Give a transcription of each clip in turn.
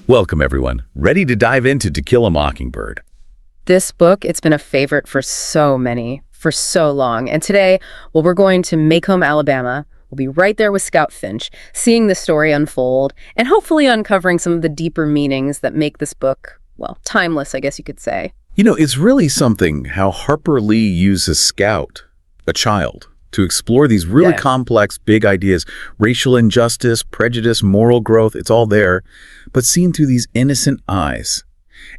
Welcome, everyone. Ready to dive into To Kill a Mockingbird. This book, it's been a favorite for so many, for so long. And today, well, we're going to Macomb, Alabama. We'll be right there with Scout Finch, seeing the story unfold, and hopefully uncovering some of the deeper meanings that make this book, well, timeless, I guess you could say. You know, it's really something how Harper Lee uses Scout, a child, to explore these really complex, big ideas. Racial injustice, prejudice, moral growth, it's all there, but seen through these innocent eyes.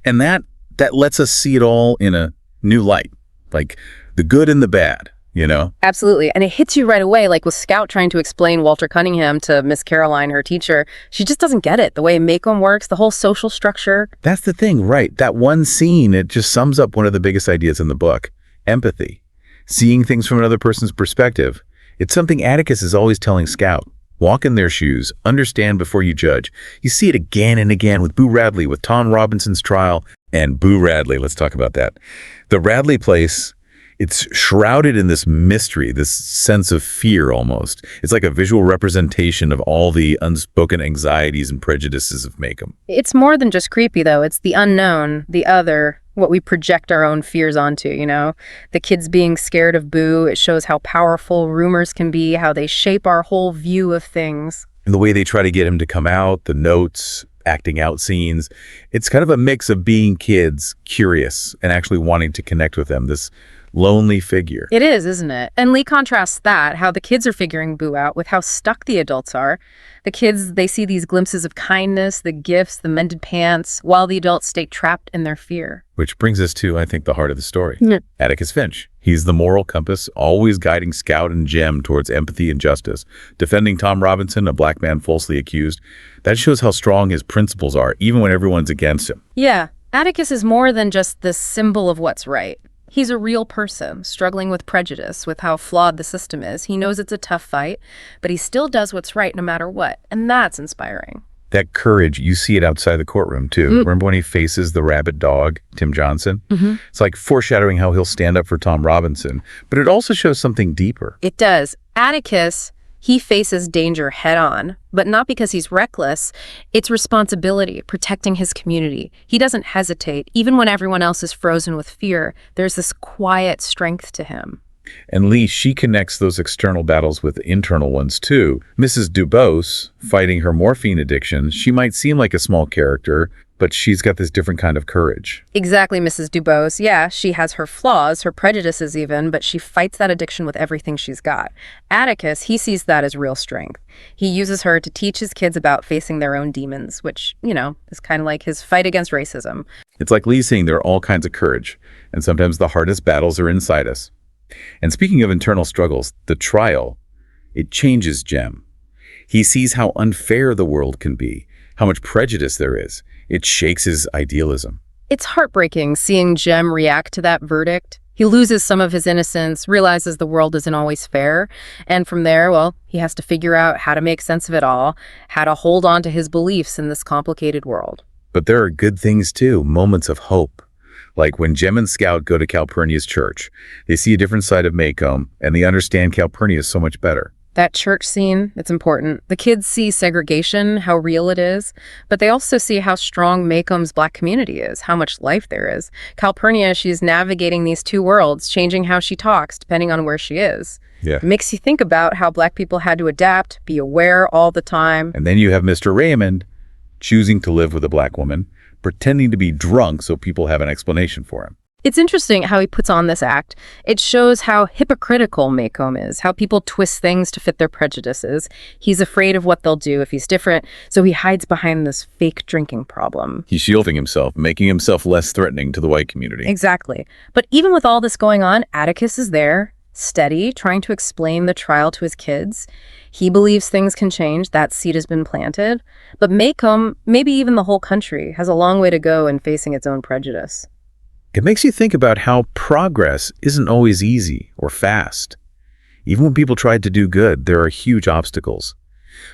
And that lets us see it all in a new light, like the good and the bad, you know? Absolutely. And it hits you right away, like with Scout trying to explain Walter Cunningham to Miss Caroline, her teacher. She just doesn't get it. The way Macomb works, the whole social structure. That's the thing, right? That one scene, it just sums up one of the biggest ideas in the book, empathy. Seeing things from another person's perspective. It's something Atticus is always telling Scout. Walk in their shoes, understand before you judge. You see it again and again with Boo Radley, with Tom Robinson's trial, and Boo Radley, let's talk about that. The Radley place, it's shrouded in this mystery, this sense of fear almost. It's like a visual representation of all the unspoken anxieties and prejudices of Macomb. It's more than just creepy, though. It's the unknown, the other, what we project our own fears onto, you know? The kids being scared of Boo, it shows how powerful rumors can be, how they shape our whole view of things. And the way they try to get him to come out, the notes, acting out scenes, it's kind of a mix of being kids, curious, and actually wanting to connect with them, this lonely figure. It is, isn't it? And Lee contrasts that, how the kids are figuring Boo out, with how stuck the adults are. The kids, they see these glimpses of kindness, the gifts, the mended pants, while the adults stay trapped in their fear. Which brings us to, I think, the heart of the story. Yeah. Atticus Finch. He's the moral compass, always guiding Scout and Jem towards empathy and justice, defending Tom Robinson, a black man falsely accused. That shows how strong his principles are, even when everyone's against him. Yeah, Atticus is more than just the symbol of what's right. He's a real person, struggling with prejudice, with how flawed the system is. He knows it's a tough fight, but he still does what's right no matter what, and that's inspiring. That courage, you see it outside the courtroom, too. Remember when he faces the rabid dog, Tim Johnson? It's like foreshadowing how he'll stand up for Tom Robinson, but it also shows something deeper. It does. Atticus, he faces danger head-on, but not because he's reckless. It's responsibility, protecting his community. He doesn't hesitate. Even when everyone else is frozen with fear, there's this quiet strength to him. And Lee, she connects those external battles with internal ones, too. Mrs. Dubose, fighting her morphine addiction, she might seem like a small character, but she's got this different kind of courage. Exactly, Mrs. Dubose. Yeah, she has her flaws, her prejudices even, but she fights that addiction with everything she's got. Atticus, he sees that as real strength. He uses her to teach his kids about facing their own demons, which, you know, is kind of like his fight against racism. It's like Lee saying there are all kinds of courage, and sometimes the hardest battles are inside us. And speaking of internal struggles, the trial, it changes Jem. He sees how unfair the world can be, how much prejudice there is. It shakes his idealism. It's heartbreaking seeing Jem react to that verdict. He loses some of his innocence, realizes the world isn't always fair, and from there, well, he has to figure out how to make sense of it all, how to hold on to his beliefs in this complicated world. But there are good things too, moments of hope. Like when Jem and Scout go to Calpurnia's church, they see a different side of Macomb, and they understand Calpurnia so much better. That church scene, it's important. The kids see segregation, how real it is, but they also see how strong Macomb's black community is, how much life there is. Calpurnia, she's navigating these two worlds, changing how she talks depending on where she is. Yeah. It makes you think about how black people had to adapt, be aware all the time. And then you have Mr. Raymond choosing to live with a black woman, pretending to be drunk so people have an explanation for him. It's interesting how he puts on this act. It shows how hypocritical Macomb is, how people twist things to fit their prejudices. He's afraid of what they'll do if he's different, so he hides behind this fake drinking problem. He's shielding himself, making himself less threatening to the white community. Exactly. But even with all this going on, Atticus is there, steady, trying to explain the trial to his kids. He believes things can change. That seed has been planted. But Macomb, maybe even the whole country, has a long way to go in facing its own prejudice. It makes you think about how progress isn't always easy or fast. Even when people try to do good, there are huge obstacles.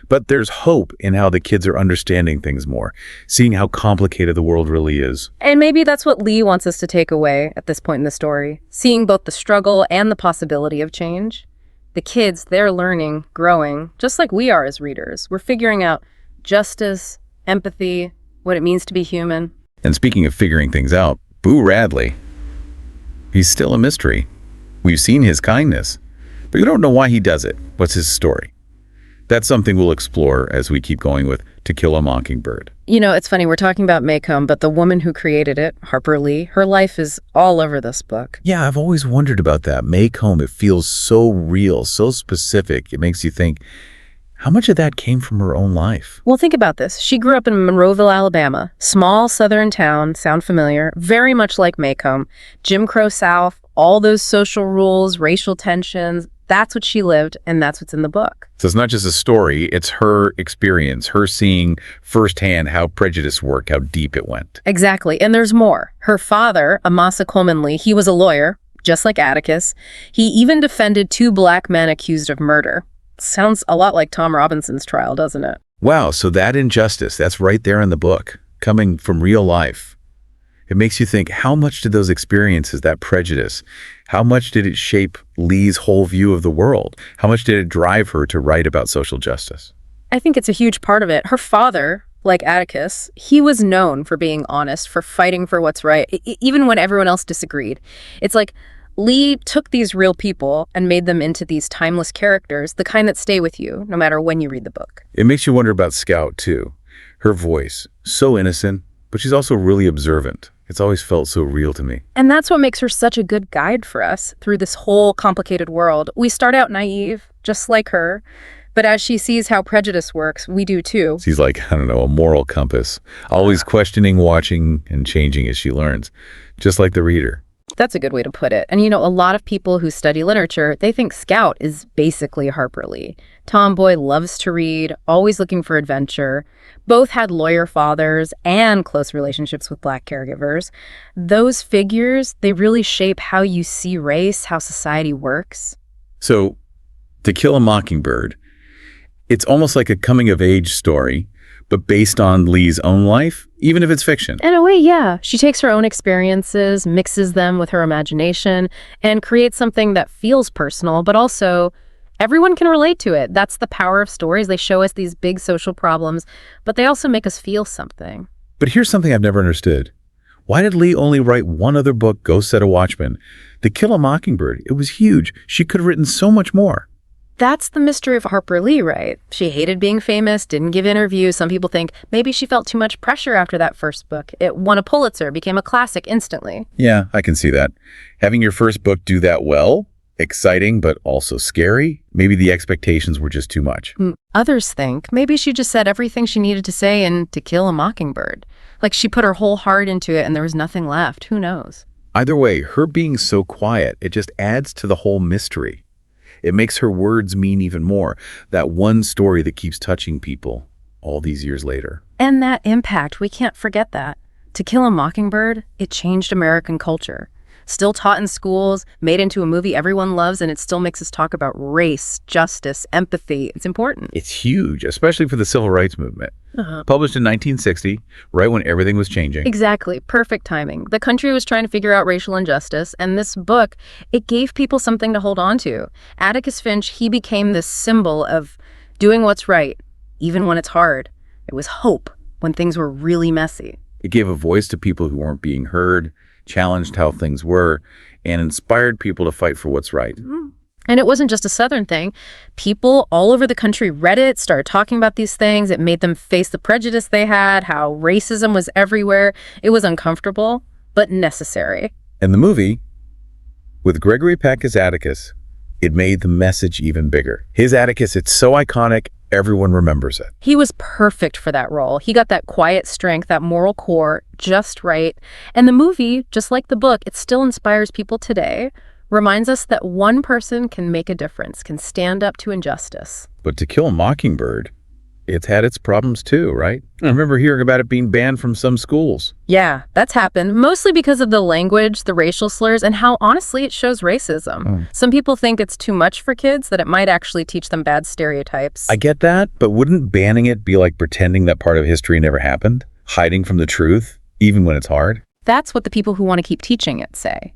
But there's hope in how the kids are understanding things more, seeing how complicated the world really is. And maybe that's what Lee wants us to take away at this point in the story, seeing both the struggle and the possibility of change. The kids, they're learning, growing, just like we are as readers. We're figuring out justice, empathy, what it means to be human. And speaking of figuring things out, Boo Radley, he's still a mystery. We've seen his kindness, but we don't know why he does it. What's his story? That's something we'll explore as we keep going with To Kill a Mockingbird. You know, it's funny, we're talking about Maycomb, but the woman who created it, Harper Lee, her life is all over this book. Yeah, I've always wondered about that. Maycomb, it feels so real, so specific. It makes you think, how much of that came from her own life? Well, think about this. She grew up in Monroeville, Alabama. Small southern town, sound familiar? Very much like Maycomb. Jim Crow South, all those social rules, racial tensions. That's what she lived, and that's what's in the book. So it's not just a story, it's her experience, her seeing firsthand how prejudice worked, how deep it went. Exactly, and there's more. Her father, Amasa Coleman Lee, he was a lawyer, just like Atticus. He even defended 2 black men accused of murder. Sounds a lot like Tom Robinson's trial, doesn't it? Wow, so that injustice, that's right there in the book, coming from real life. It makes you think, how much did those experiences, that prejudice, how much did it shape Lee's whole view of the world? How much did it drive her to write about social justice? I think it's a huge part of it. Her father, like Atticus, he was known for being honest, for fighting for what's right, even when everyone else disagreed. It's like Lee took these real people and made them into these timeless characters, the kind that stay with you no matter when you read the book. It makes you wonder about Scout, too. Her voice, so innocent, but she's also really observant. It's always felt so real to me. And that's what makes her such a good guide for us through this whole complicated world. We start out naive, just like her, but as she sees how prejudice works, we do too. She's like, I don't know, a moral compass, always questioning, watching, and changing as she learns, just like the reader. That's a good way to put it. And you know, a lot of people who study literature, they think Scout is basically Harper Lee. Tomboy, loves to read, always looking for adventure. Both had lawyer fathers and close relationships with black caregivers. Those figures, they really shape how you see race, how society works. So, To Kill a Mockingbird, it's almost like a coming-of-age story, but based on Lee's own life, even if it's fiction. In a way, yeah. She takes her own experiences, mixes them with her imagination, and creates something that feels personal, but also everyone can relate to it. That's the power of stories. They show us these big social problems, but they also make us feel something. But here's something I've never understood. Why did Lee only write one other book, Go Set a Watchman? To Kill a Mockingbird, it was huge. She could have written so much more. That's the mystery of Harper Lee, right? She hated being famous, didn't give interviews. Some people think maybe she felt too much pressure after that first book. It won a Pulitzer, became a classic instantly. Yeah, I can see that. Having your first book do that well, exciting but also scary, maybe the expectations were just too much. Others think maybe she just said everything she needed to say in To Kill a Mockingbird. Like she put her whole heart into it and there was nothing left. Who knows? Either way, her being so quiet, it just adds to the whole mystery. It makes her words mean even more. That one story that keeps touching people all these years later. And that impact, we can't forget that. To Kill a Mockingbird, it changed American culture. Still taught in schools, made into a movie everyone loves, and it still makes us talk about race, justice, empathy. It's important. It's huge, especially for the civil rights movement. Published in 1960, right when everything was changing. Exactly. Perfect timing. The country was trying to figure out racial injustice, and this book, it gave people something to hold on to. Atticus Finch, he became this symbol of doing what's right, even when it's hard. It was hope when things were really messy. It gave a voice to people who weren't being heard, challenged how things were, and inspired people to fight for what's right. And it wasn't just a Southern thing. People all over the country read it, started talking about these things. It made them face the prejudice they had, how racism was everywhere. It was uncomfortable, but necessary. And the movie, with Gregory Peck as Atticus, it made the message even bigger. His Atticus, it's so iconic, everyone remembers it. He was perfect for that role. He got that quiet strength, that moral core, just right. And the movie, just like the book, it still inspires people today. Reminds us that one person can make a difference, can stand up to injustice. But To Kill a Mockingbird, it's had its problems too, right? I remember hearing about it being banned from some schools. Yeah, that's happened, mostly because of the language, the racial slurs, and how honestly it shows racism. Some people think it's too much for kids, that it might actually teach them bad stereotypes. I get that, but wouldn't banning it be like pretending that part of history never happened? Hiding from the truth, even when it's hard? That's what the people who want to keep teaching it say.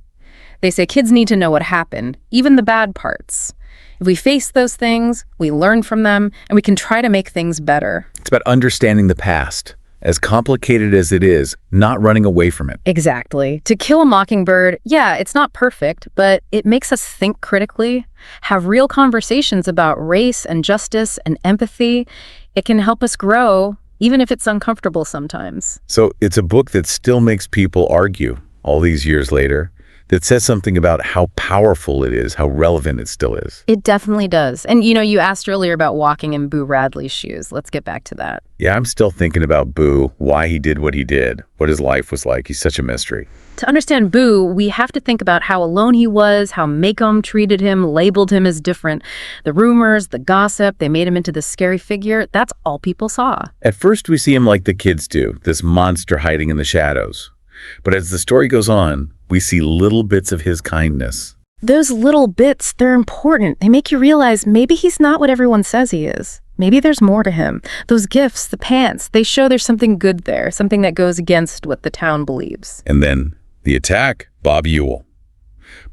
They say kids need to know what happened, even the bad parts. If we face those things, we learn from them, and we can try to make things better. It's about understanding the past, As complicated as it is, not running away from it. Exactly. To Kill a Mockingbird, yeah, it's not perfect, but it makes us think critically, have real conversations about race and justice and empathy. It can help us grow, even if it's uncomfortable sometimes. So it's a book that still makes people argue all these years later, that says something about how powerful it is, how relevant it still is. It definitely does. And you asked earlier about walking in Boo Radley's shoes. Let's get back to that. Yeah, I'm still thinking about Boo, why he did what he did, what his life was like. He's such a mystery. To understand Boo, we have to think about how alone he was, how Maycomb treated him, labeled him as different. The rumors, the gossip, they made him into this scary figure. That's all people saw. At first, we see him like the kids do, this monster hiding in the shadows. But as the story goes on, we see little bits of his kindness. Those little bits, they're important. They make you realize maybe he's not what everyone says he is. Maybe there's more to him. Those gifts, the pants, they show there's something good there, something that goes against what the town believes. And then the attack, Bob Ewell.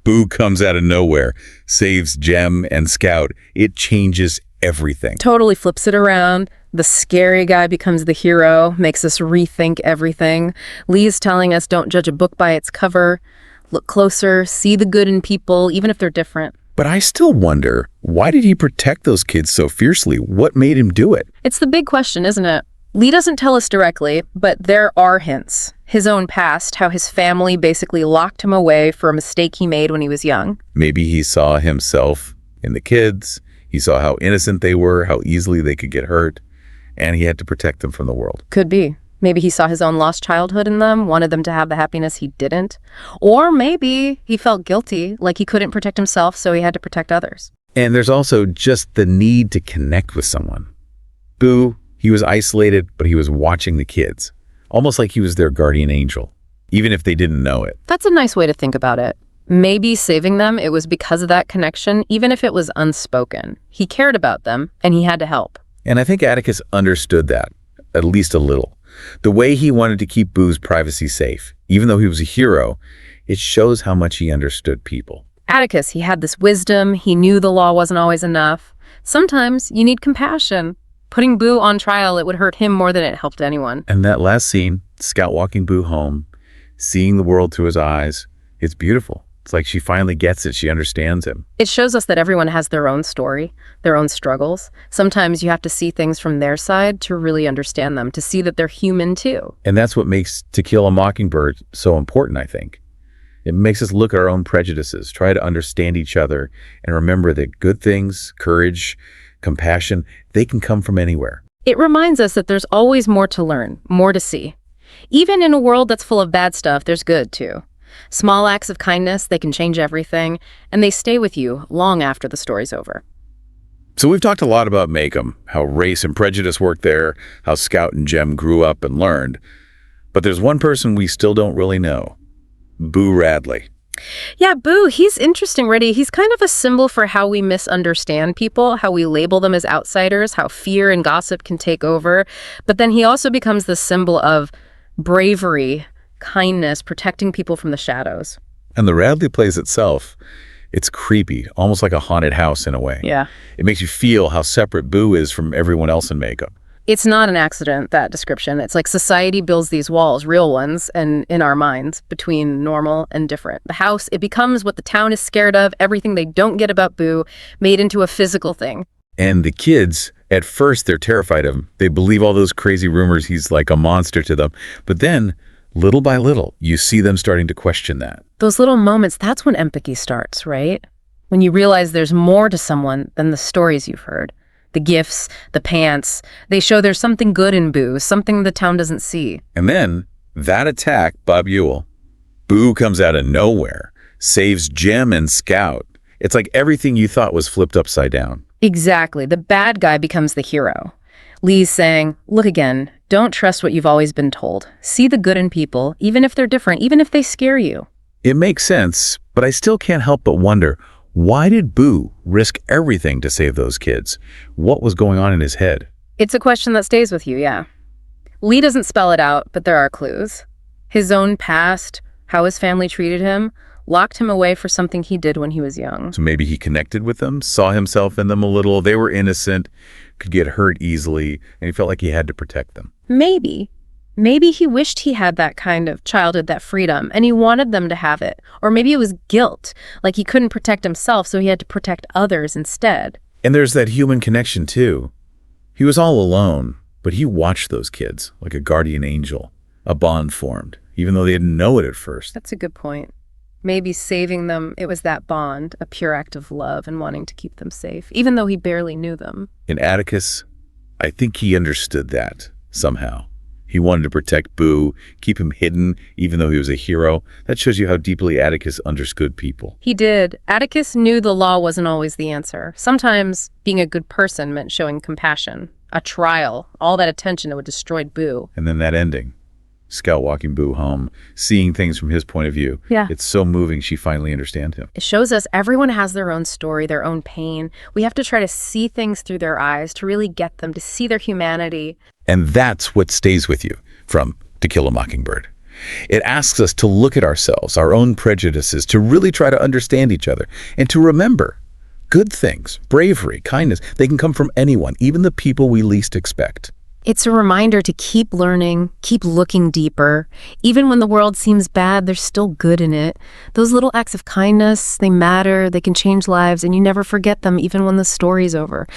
Boo comes out of nowhere, saves Jem and Scout. It changes everything. Totally flips it around. The scary guy becomes the hero, makes us rethink everything. Lee's telling us don't judge a book by its cover. Look closer, see the good in people, even if they're different. But I still wonder, why did he protect those kids so fiercely? What made him do it? It's the big question, isn't it? Lee doesn't tell us directly, but there are hints. His own past, how his family basically locked him away for a mistake he made when he was young. Maybe he saw himself in the kids. He saw how innocent they were, how easily they could get hurt. And he had to protect them from the world. Could be. Maybe he saw his own lost childhood in them, wanted them to have the happiness he didn't. Or maybe he felt guilty, like he couldn't protect himself, so he had to protect others. And there's also just the need to connect with someone. Boo, he was isolated, but he was watching the kids, almost like he was their guardian angel, even if they didn't know it. That's a nice way to think about it. Maybe saving them, it was because of that connection, even if it was unspoken. He cared about them, and he had to help. And I think Atticus understood that, at least a little. The way he wanted to keep Boo's privacy safe, even though he was a hero, it shows how much he understood people. Atticus, he had this wisdom. He knew the law wasn't always enough. Sometimes you need compassion. Putting Boo on trial, it would hurt him more than it helped anyone. And that last scene, Scout walking Boo home, seeing the world through his eyes, it's beautiful. It's like she finally gets it. She understands him. It shows us that everyone has their own story, their own struggles. Sometimes you have to see things from their side to really understand them, to see that they're human too. And that's what makes To Kill a Mockingbird so important, I think. It makes us look at our own prejudices, try to understand each other, and remember that good things, courage, compassion, they can come from anywhere. It reminds us that there's always more to learn, more to see. Even in a world that's full of bad stuff, there's good too. Small acts of kindness, they can change everything, and they stay with you long after the story's over. So we've talked a lot about Maycomb, how race and prejudice worked there, how Scout and Jem grew up and learned. But there's one person we still don't really know. Boo Radley. Yeah, Boo, he's interesting, Reddy. He's kind of a symbol for how we misunderstand people, how we label them as outsiders, how fear and gossip can take over. But then he also becomes the symbol of bravery, kindness, protecting people from the shadows. And the Radley place itself, it's creepy, almost like a haunted house in a way. Yeah. It makes you feel how separate Boo is from everyone else in Maycomb. It's not an accident, that description. It's like society builds these walls, real ones, and in our minds, between normal and different. The house, it becomes what the town is scared of, everything they don't get about Boo, made into a physical thing. And the kids, at first, they're terrified of him. They believe all those crazy rumors he's like a monster to them. But then, little by little, you see them starting to question that. Those little moments, that's when empathy starts, right? When you realize there's more to someone than the stories you've heard. The gifts, the pants, they show there's something good in Boo, something the town doesn't see. And then, that attack, Bob Ewell, Boo comes out of nowhere, saves Jem and Scout. It's like everything you thought was flipped upside down. Exactly. The bad guy becomes the hero. Lee's saying, look again, don't trust what you've always been told. See the good in people, even if they're different, even if they scare you. It makes sense, but I still can't help but wonder, why did Boo risk everything to save those kids? What was going on in his head? It's a question that stays with you, yeah. Lee doesn't spell it out, but there are clues. His own past, how his family treated him, locked him away for something he did when he was young. So maybe he connected with them, saw himself in them a little. They were innocent, could get hurt easily, and he felt like he had to protect them. Maybe. Maybe he wished he had that kind of childhood, that freedom, and he wanted them to have it. Or maybe it was guilt, like he couldn't protect himself, so he had to protect others instead. And there's that human connection, too. He was all alone, but he watched those kids like a guardian angel. A bond formed, even though they didn't know it at first. That's a good point. Maybe saving them, it was that bond, a pure act of love and wanting to keep them safe, even though he barely knew them. In Atticus, I think he understood that, somehow. He wanted to protect Boo, keep him hidden, even though he was a hero. That shows you how deeply Atticus understood people. He did. Atticus knew the law wasn't always the answer. Sometimes being a good person meant showing compassion. A trial, all that attention that would destroy Boo. And then that ending. Scout walking Boo home, seeing things from his point of view. Yeah. It's so moving she finally understands him. It shows us everyone has their own story, their own pain. We have to try to see things through their eyes, to really get them, to see their humanity. And that's what stays with you from To Kill a Mockingbird. It asks us to look at ourselves, our own prejudices, to really try to understand each other, and to remember good things, bravery, kindness. They can come from anyone, even the people we least expect. It's a reminder to keep learning, keep looking deeper. Even when the world seems bad, there's still good in it. Those little acts of kindness, they matter, they can change lives, and you never forget them even when the story's over.